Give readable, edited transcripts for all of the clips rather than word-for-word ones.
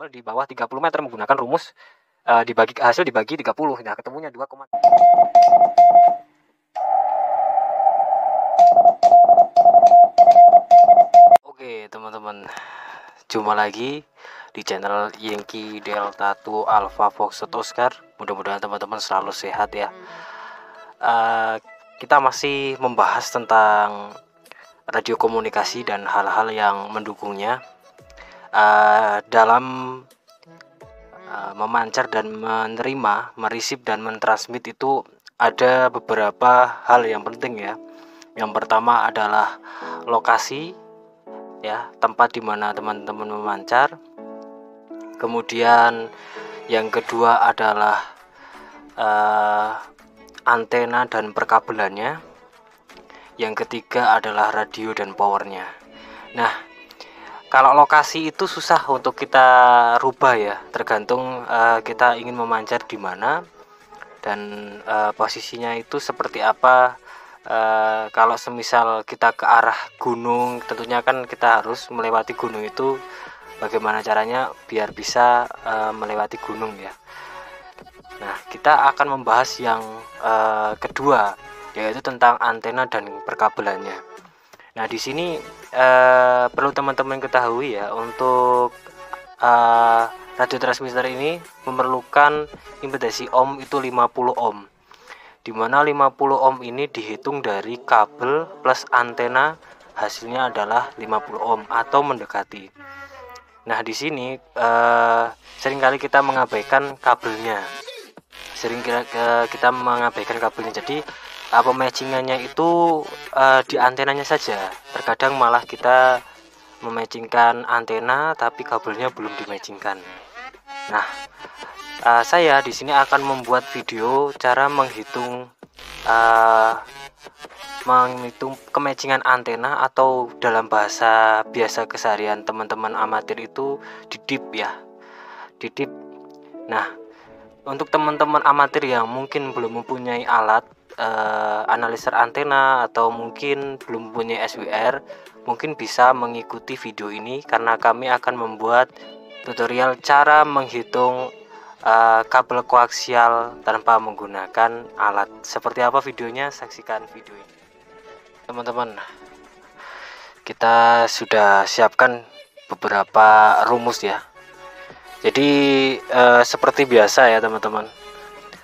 kabel di bawah 30 meter menggunakan rumus hasil dibagi 30. Nah, ketemunya 2, Oke, teman-teman. Jumpa lagi di channel Yankee Delta 2 Alpha Foxtrot Oscar. Mudah-mudahan teman-teman selalu sehat ya. Kita masih membahas tentang radio komunikasi dan hal-hal yang mendukungnya dalam memancar dan menerima, meresip dan mentransmit. Itu ada beberapa hal yang penting ya. Yang pertama adalah lokasi ya, tempat di mana teman-teman memancar. Kemudian yang kedua adalah antena dan perkabelannya. Yang ketiga adalah radio dan powernya. Nah, kalau lokasi itu susah untuk kita rubah ya, tergantung kita ingin memancar di mana dan posisinya itu seperti apa. Kalau semisal kita ke arah gunung, tentunya kan kita harus melewati gunung itu. Bagaimana caranya biar bisa melewati gunung ya. Nah, kita akan membahas yang kedua, yaitu tentang antena dan perkabelannya. Nah, di sini perlu teman-teman ketahui ya, untuk radio transmitter ini memerlukan impedasi ohm itu 50 ohm. Di mana 50 ohm ini dihitung dari kabel plus antena, hasilnya adalah 50 ohm atau mendekati. Nah, di sini seringkali kita mengabaikan kabelnya. Jadi pematchingannya itu di antenanya saja. Terkadang malah kita mematchingkan antena tapi kabelnya belum dimatchingkan. Nah, saya di sini akan membuat video cara menghitung kematchingan antena, atau dalam bahasa biasa keseharian teman-teman amatir itu didip ya, didip. Nah, untuk teman-teman amatir yang mungkin belum mempunyai alat analisis antena atau mungkin belum mempunyai SWR, mungkin bisa mengikuti video ini karena kami akan membuat tutorial cara menghitung kabel koaksial tanpa menggunakan alat. Seperti apa videonya? Saksikan video ini. Teman-teman, kita sudah siapkan beberapa rumus ya. Jadi seperti biasa ya teman-teman,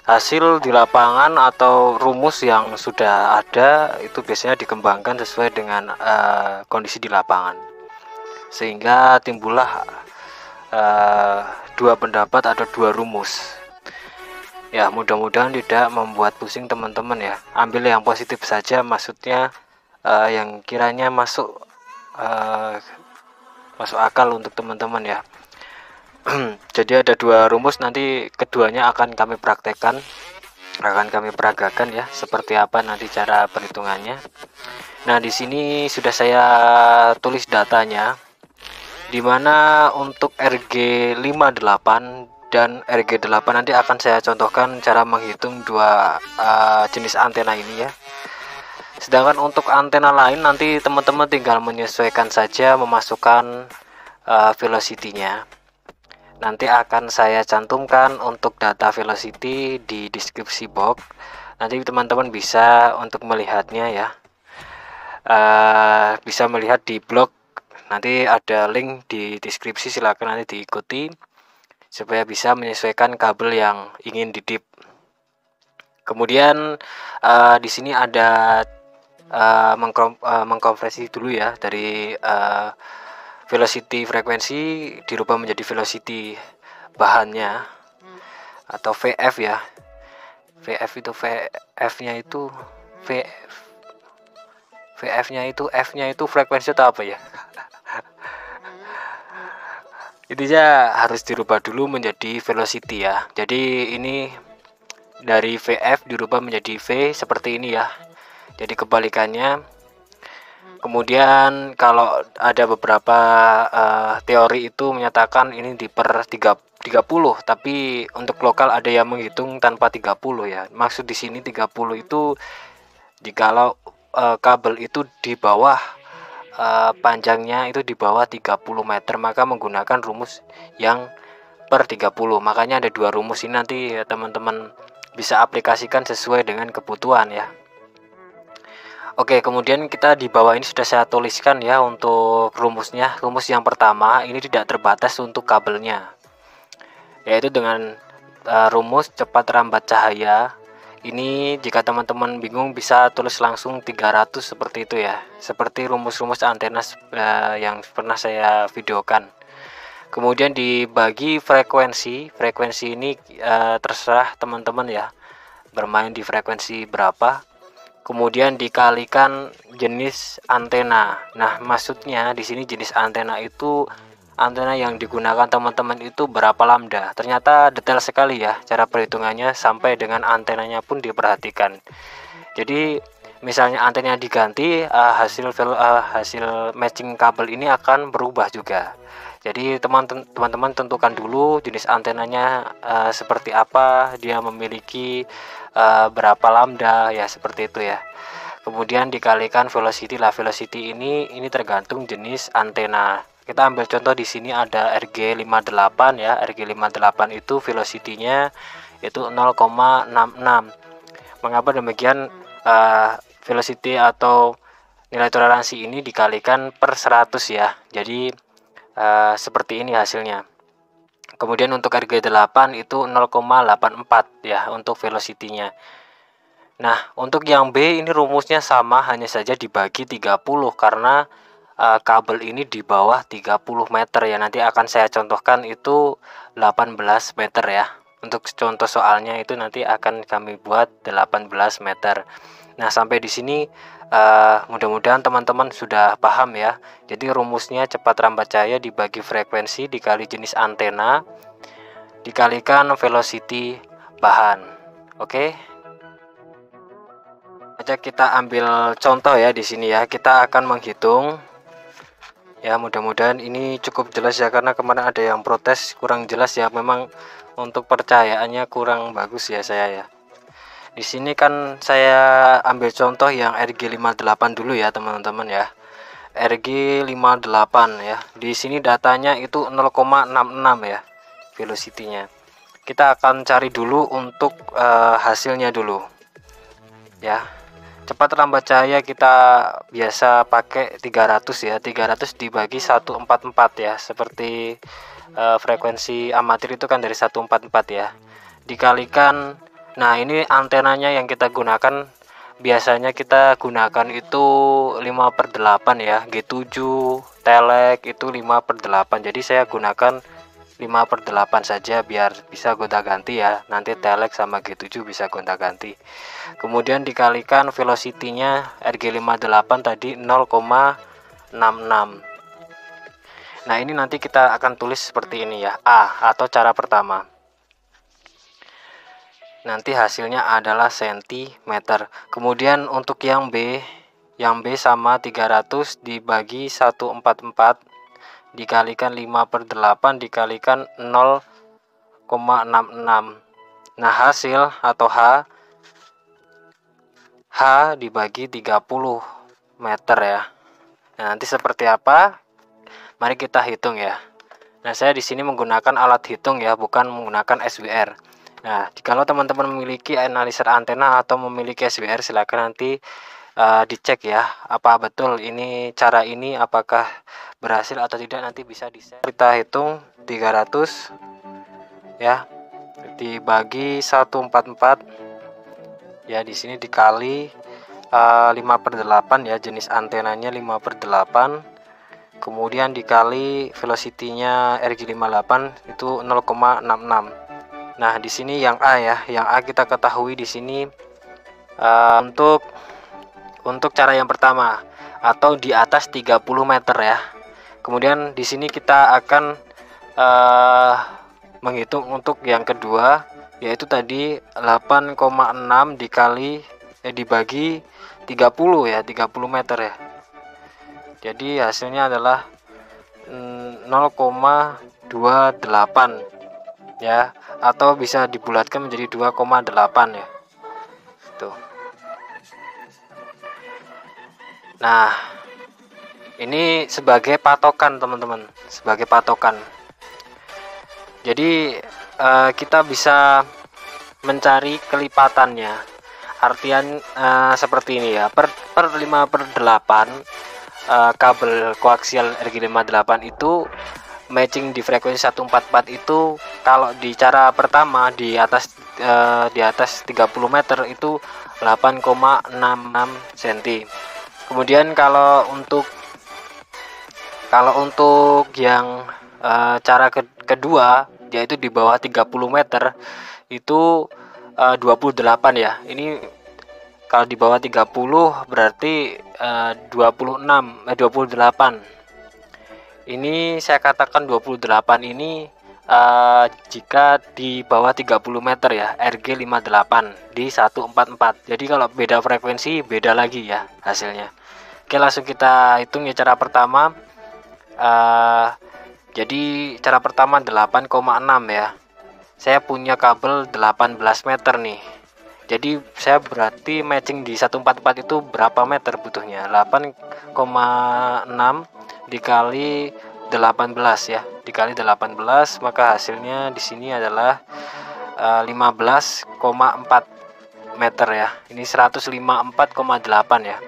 hasil di lapangan atau rumus yang sudah ada itu biasanya dikembangkan sesuai dengan kondisi di lapangan, sehingga timbullah dua pendapat atau dua rumus ya. Mudah-mudahan tidak membuat pusing teman-teman ya. Ambil yang positif saja, maksudnya yang kiranya masuk akal untuk teman-teman ya. Jadi ada dua rumus, nanti keduanya akan kami praktekkan, akan kami peragakan ya, seperti apa nanti cara perhitungannya. Nah, di sini sudah saya tulis datanya, dimana untuk RG58 dan RG8 nanti akan saya contohkan cara menghitung dua jenis antena ini ya. Sedangkan untuk antena lain nanti teman-teman tinggal menyesuaikan saja, memasukkan velocity-nya. Nanti akan saya cantumkan untuk data velocity di deskripsi box. Nanti teman-teman bisa untuk melihatnya ya, bisa melihat di blog. Nanti ada link di deskripsi, silakan nanti diikuti supaya bisa menyesuaikan kabel yang ingin didip. Kemudian di sini ada mengkonversi dulu ya, dari velocity frekuensi dirubah menjadi velocity bahannya atau VF ya. VF itu VF-nya itu VF-nya itu F-nya itu frekuensi atau apa ya? Intinya harus dirubah dulu menjadi velocity ya. Jadi ini dari VF dirubah menjadi V seperti ini ya. Jadi kebalikannya. Kemudian kalau ada beberapa teori itu menyatakan ini di per 30, tapi untuk lokal ada yang menghitung tanpa 30 ya. Maksud di sini 30 itu jikalau kabel itu di bawah panjangnya itu di bawah 30 meter, maka menggunakan rumus yang per 30. Makanya ada dua rumus ini, nanti ya teman-teman bisa aplikasikan sesuai dengan kebutuhan ya. Oke, kemudian kita di bawah ini sudah saya tuliskan ya untuk rumusnya. Rumus yang pertama ini tidak terbatas untuk kabelnya, yaitu dengan rumus cepat rambat cahaya. Ini jika teman-teman bingung bisa tulis langsung 300 seperti itu ya, seperti rumus-rumus antena yang pernah saya videokan. Kemudian dibagi frekuensi ini terserah teman-teman ya, bermain di frekuensi berapa. Kemudian dikalikan jenis antena. Nah, maksudnya di sini jenis antena itu antena yang digunakan teman-teman itu berapa lambda. Ternyata detail sekali ya cara perhitungannya, sampai dengan antenanya pun diperhatikan. Jadi misalnya antena diganti, hasil matching kabel ini akan berubah juga. Jadi teman-teman tentukan dulu jenis antenanya seperti apa, dia memiliki berapa lambda ya, seperti itu ya. Kemudian dikalikan velocity lah. Velocity ini tergantung jenis antena. Kita ambil contoh di sini ada RG58 ya. RG58 itu velocity-nya itu 0,66. Mengapa demikian? Velocity atau nilai toleransi ini dikalikan per 100 ya. Jadi seperti ini hasilnya. Kemudian untuk RG8 itu 0,84 ya untuk velocity-nya. Nah, untuk yang B ini rumusnya sama, hanya saja dibagi 30 karena kabel ini di bawah 30 meter ya. Nanti akan saya contohkan itu 18 meter ya. Untuk contoh soalnya itu nanti akan kami buat 18 meter. Nah, sampai di sini mudah-mudahan teman-teman sudah paham ya. Jadi rumusnya cepat rambat cahaya dibagi frekuensi dikali jenis antena dikalikan velocity bahan. Oke. Aja kita ambil contoh ya di sini ya. Kita akan menghitung. Ya, mudah-mudahan ini cukup jelas ya, karena kemarin ada yang protes kurang jelas ya. Memang untuk percayaannya kurang bagus ya saya ya. Di sini kan saya ambil contoh yang RG58 dulu ya teman-teman ya. RG58 ya. Di sini datanya itu 0,66 ya velocity-nya. Kita akan cari dulu untuk hasilnya dulu. Ya. Cepat rambat cahaya kita biasa pakai 300 ya. 300 dibagi 144 ya. Seperti frekuensi amatir itu kan dari 144 ya. Dikalikan. Nah, ini antenanya yang kita gunakan, biasanya kita gunakan itu 5/8 ya. G7 telek itu 5/8. Jadi saya gunakan 5/8 saja biar bisa gonta-ganti ya. Nanti telek sama G7 bisa gonta-ganti. Kemudian dikalikan velocity-nya RG58 tadi 0,66. Nah, ini nanti kita akan tulis seperti ini ya. A atau cara pertama. Nanti hasilnya adalah sentimeter. Kemudian untuk yang B sama 300 dibagi 144 dikalikan 5/8 dikalikan 0,66. Nah, hasil atau H dibagi 30 meter ya. Nah, nanti seperti apa? Mari kita hitung ya. Nah, saya di sini menggunakan alat hitung ya, bukan menggunakan SWR. Nah, jikalau teman-teman memiliki analiser antena atau memiliki SWR, silakan nanti dicek ya, apa betul ini cara ini apakah berhasil atau tidak, nanti bisa di-share. Kita hitung 300 ya dibagi 144 ya, di sini dikali 5/8 ya, jenis antenanya 5/8. Kemudian dikali velocity-nya RG58 itu 0,66. Nah, di sini yang A ya, yang A kita ketahui di sini untuk cara yang pertama atau di atas 30 meter ya. Kemudian di sini kita akan menghitung untuk yang kedua, yaitu tadi 8,6 dibagi 30 ya, 30 meter ya. Jadi hasilnya adalah 0,28 ya, atau bisa dibulatkan menjadi 2,8 ya. Tuh. Nah, ini sebagai patokan teman-teman, sebagai patokan. Jadi kita bisa mencari kelipatannya. Artian seperti ini ya, per 5/8 kabel koaksial RG58 itu matching di frekuensi 144 itu kalau di cara pertama di atas 30 meter itu 8,66 cm. Kemudian kalau untuk yang cara kedua yaitu di bawah 30 meter itu 28 ya. Ini kalau di bawah 30 berarti 28. Ini saya katakan 28 ini jika di bawah 30 meter ya, RG58 di 144. Jadi kalau beda frekuensi beda lagi ya hasilnya. Oke, langsung kita hitung ya cara pertama. Jadi cara pertama 8,6 ya. Saya punya kabel 18 meter nih. Jadi saya berarti matching di 144 itu berapa meter butuhnya? 8,6 dikali 18 ya. Dikali 18 maka hasilnya di sini adalah 15,4 meter ya. Ini 154,8 ya.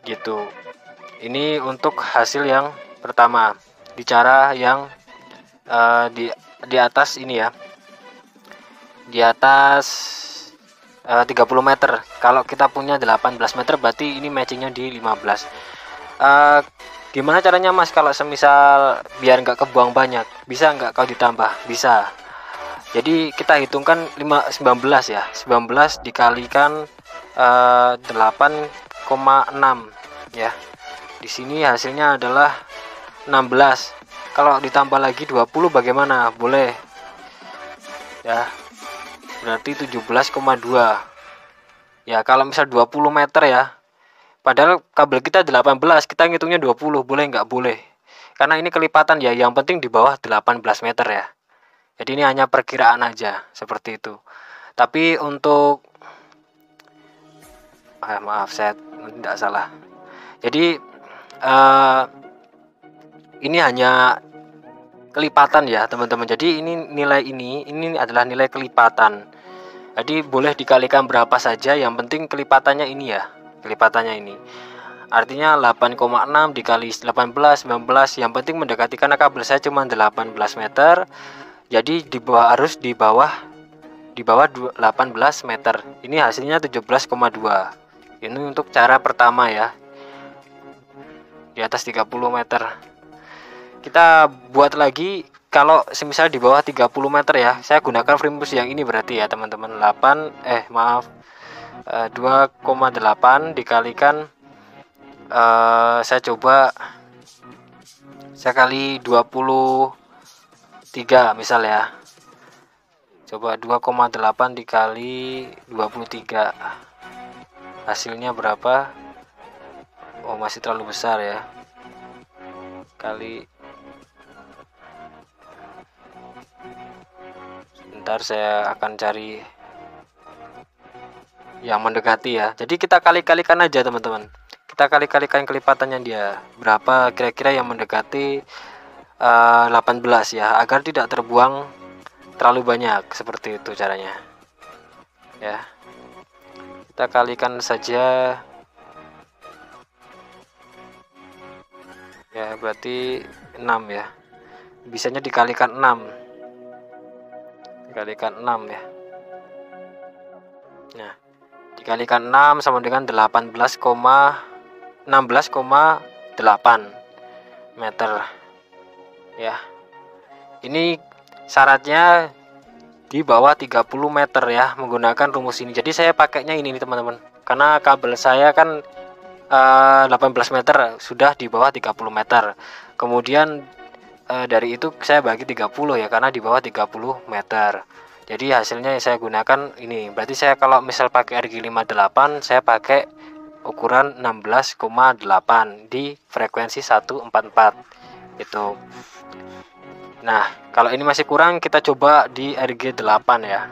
Gitu. Ini untuk hasil yang pertama. Di cara yang di atas ini ya. Di atas 30 meter. Kalau kita punya 18 meter berarti ini matchingnya di 15. Gimana caranya Mas kalau semisal biar nggak kebuang banyak? Bisa nggak kau ditambah? Bisa. Jadi kita hitungkan 19 ya. 19 dikalikan 8,6 ya. Di sini hasilnya adalah 16. Kalau ditambah lagi 20 bagaimana? Boleh. Ya. Berarti 17,2. Ya, kalau misal 20 meter ya. Padahal kabel kita 18, kita ngitungnya 20, boleh nggak? Boleh. Karena ini kelipatan ya, yang penting di bawah 18 meter ya. Jadi ini hanya perkiraan aja, seperti itu. Tapi untuk maaf saya tidak salah. Jadi ini hanya kelipatan ya teman-teman. Jadi ini adalah nilai kelipatan. Jadi boleh dikalikan berapa saja, yang penting kelipatannya ini ya. Kelipatannya ini. Artinya 8,6 dikali 18, 19, yang penting mendekati, karena kabel saya cuma 18 meter. Jadi harus di bawah 18 meter. Ini hasilnya 17,2. Ini untuk cara pertama ya. Di atas 30 meter. Kita buat lagi kalau semisal di bawah 30 meter ya. Saya gunakan Frimus yang ini berarti ya teman-teman. 2,8 dikalikan saya kali 23 misal ya. Coba 2,8 dikali 23. Hasilnya berapa? Oh, masih terlalu besar ya. Kali, sebentar saya akan cari yang mendekati ya. Jadi kita kali-kalikan aja teman-teman. Kita kali-kalikan kelipatannya dia. Berapa kira-kira yang mendekati 18 ya, agar tidak terbuang terlalu banyak. Seperti itu caranya. Ya. Kita kalikan saja. Ya, berarti 6 ya. Bisanya dikalikan 6. Dikalikan 6 ya. Nah, dikalikan 6 sama dengan 16,8 meter. Ya. Ini syaratnya di bawah 30 meter ya, menggunakan rumus ini. Jadi saya pakainya ini nih teman-teman. Karena kabel saya kan 18 meter, sudah di bawah 30 meter. Kemudian dari itu saya bagi 30 ya, karena di bawah 30 meter. Jadi hasilnya saya gunakan ini. Berarti saya kalau misal pakai RG58, saya pakai ukuran 16,8 di frekuensi 144 itu. Nah, kalau ini masih kurang, kita coba di RG8 ya.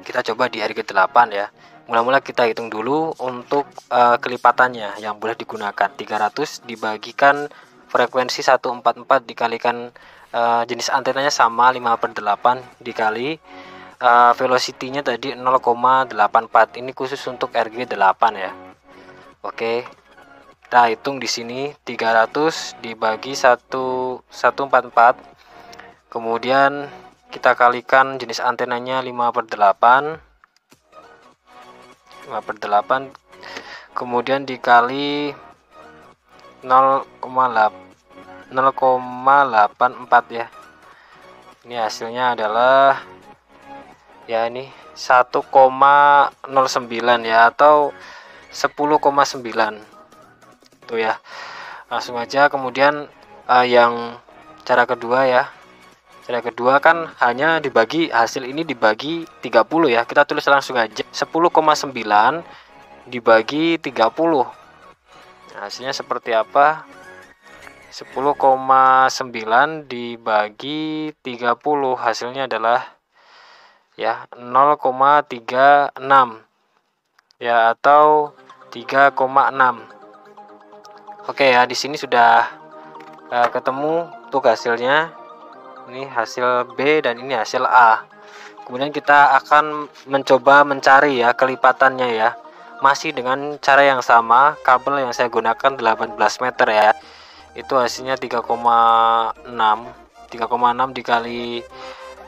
Kita coba di RG8 ya. Mula-mula kita hitung dulu untuk kelipatannya yang boleh digunakan. 300 dibagikan frekuensi 144 dikalikan jenis antenanya sama 5/8 dikali velocity-nya tadi 0,84. Ini khusus untuk RG8 ya. Oke. Kita hitung di sini 300 dibagi 144. Kemudian kita kalikan jenis antenanya 5/8. 5/8 kemudian dikali 0,84 ya. Ini hasilnya adalah ya ini 1,09 ya, atau 10,9 tuh ya. Langsung aja. Kemudian yang cara kedua ya, cara kedua kan hanya dibagi, hasil ini dibagi 30 ya. Kita tulis langsung aja 10,9 dibagi 30. Nah, hasilnya seperti apa? 10,9 dibagi 30, hasilnya adalah ya 0,36 ya, atau 3,6. Oke ya, di sini sudah ketemu tuh hasilnya. Ini hasil B dan ini hasil A. Kemudian kita akan mencoba mencari ya kelipatannya ya. Masih dengan cara yang sama, kabel yang saya gunakan 18 meter ya. Itu hasilnya 3,6 dikali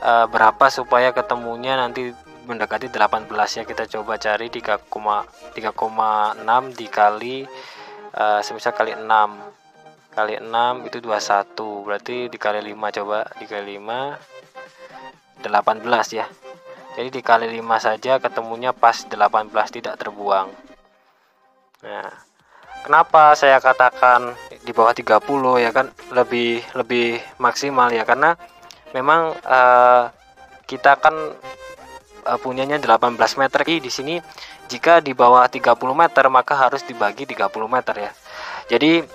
berapa supaya ketemunya nanti mendekati 18 ya. Kita coba cari 3,6 dikali semisal kali 6 itu 21, berarti dikali 5, coba dikali 5 18 ya. Jadi dikali 5 saja ketemunya pas 18, tidak terbuang. Nah, kenapa saya katakan di bawah 30 ya kan, lebih maksimal ya, karena memang kita kan punyanya 18 meter. Di sini jika di bawah 30 meter maka harus dibagi 30 meter ya. Jadi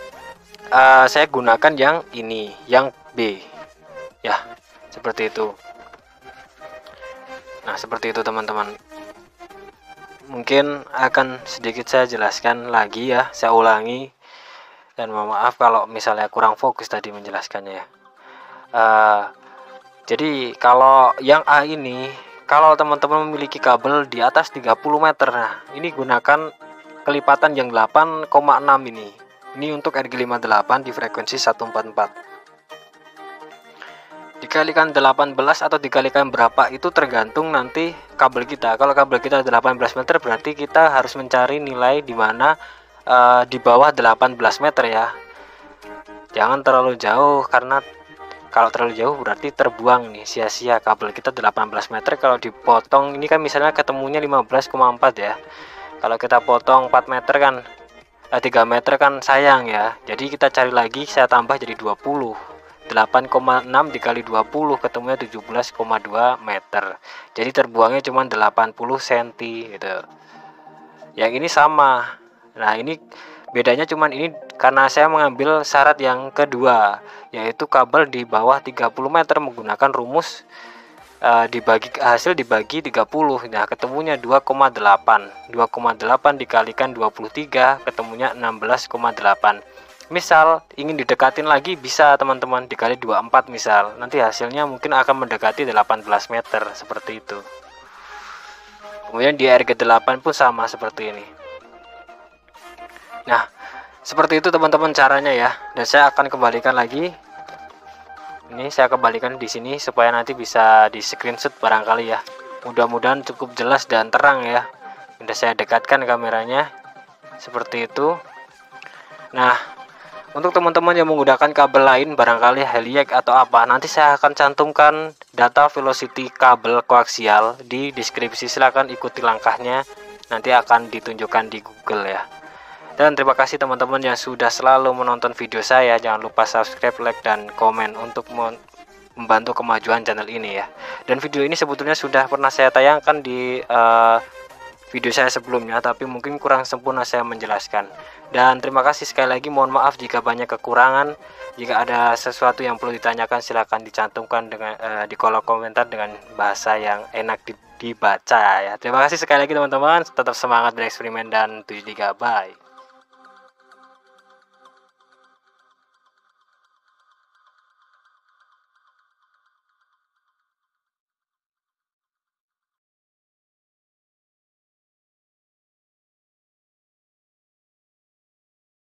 saya gunakan yang ini, yang B ya, seperti itu. Nah, seperti itu teman-teman. Mungkin akan sedikit saya jelaskan lagi ya, saya ulangi, dan mohon maaf kalau misalnya kurang fokus tadi menjelaskannya ya. Jadi kalau yang A ini, kalau teman-teman memiliki kabel di atas 30 meter, nah ini gunakan kelipatan yang 8,6 ini. Ini untuk RG58 di frekuensi 144. Dikalikan 18 atau dikalikan berapa itu tergantung nanti kabel kita. Kalau kabel kita 18 meter berarti kita harus mencari nilai di mana di bawah 18 meter ya. Jangan terlalu jauh, karena kalau terlalu jauh berarti terbuang nih, sia-sia kabel kita 18 meter. Kalau dipotong ini kan misalnya ketemunya 15,4 ya. Kalau kita potong 4 meter kan 3 meter kan sayang ya. Jadi kita cari lagi, saya tambah jadi 20. 8,6 dikali 20 ketemunya 17,2 meter. Jadi terbuangnya cuma 80 cm gitu. Yang ini sama. Nah, ini bedanya cuman ini karena saya mengambil syarat yang kedua, yaitu kabel di bawah 30 meter menggunakan rumus dibagi hasil dibagi 30. Nah, ketemunya 2,8. 2,8 dikalikan 23 ketemunya 16,8. Misal ingin didekatin lagi bisa teman-teman, dikali 24 misal. Nanti hasilnya mungkin akan mendekati 18 meter seperti itu. Kemudian di RG8 pun sama seperti ini. Nah, seperti itu teman-teman caranya ya. Dan saya akan kembalikan lagi. Ini saya kembalikan di sini supaya nanti bisa di screenshot barangkali ya. Mudah-mudahan cukup jelas dan terang ya. Sudah saya dekatkan kameranya. Seperti itu. Nah, untuk teman-teman yang menggunakan kabel lain barangkali Heliac atau apa, nanti saya akan cantumkan data velocity kabel koaksial di deskripsi. Silahkan ikuti langkahnya, nanti akan ditunjukkan di Google ya. Dan terima kasih teman-teman yang sudah selalu menonton video saya. Jangan lupa subscribe, like, dan komen untuk membantu kemajuan channel ini ya. Dan video ini sebetulnya sudah pernah saya tayangkan di video saya sebelumnya, tapi mungkin kurang sempurna saya menjelaskan. Dan terima kasih sekali lagi, mohon maaf jika banyak kekurangan. Jika ada sesuatu yang perlu ditanyakan silahkan dicantumkan dengan di kolom komentar dengan bahasa yang enak dibaca ya. Terima kasih sekali lagi teman-teman, tetap semangat bereksperimen dan 73, bye.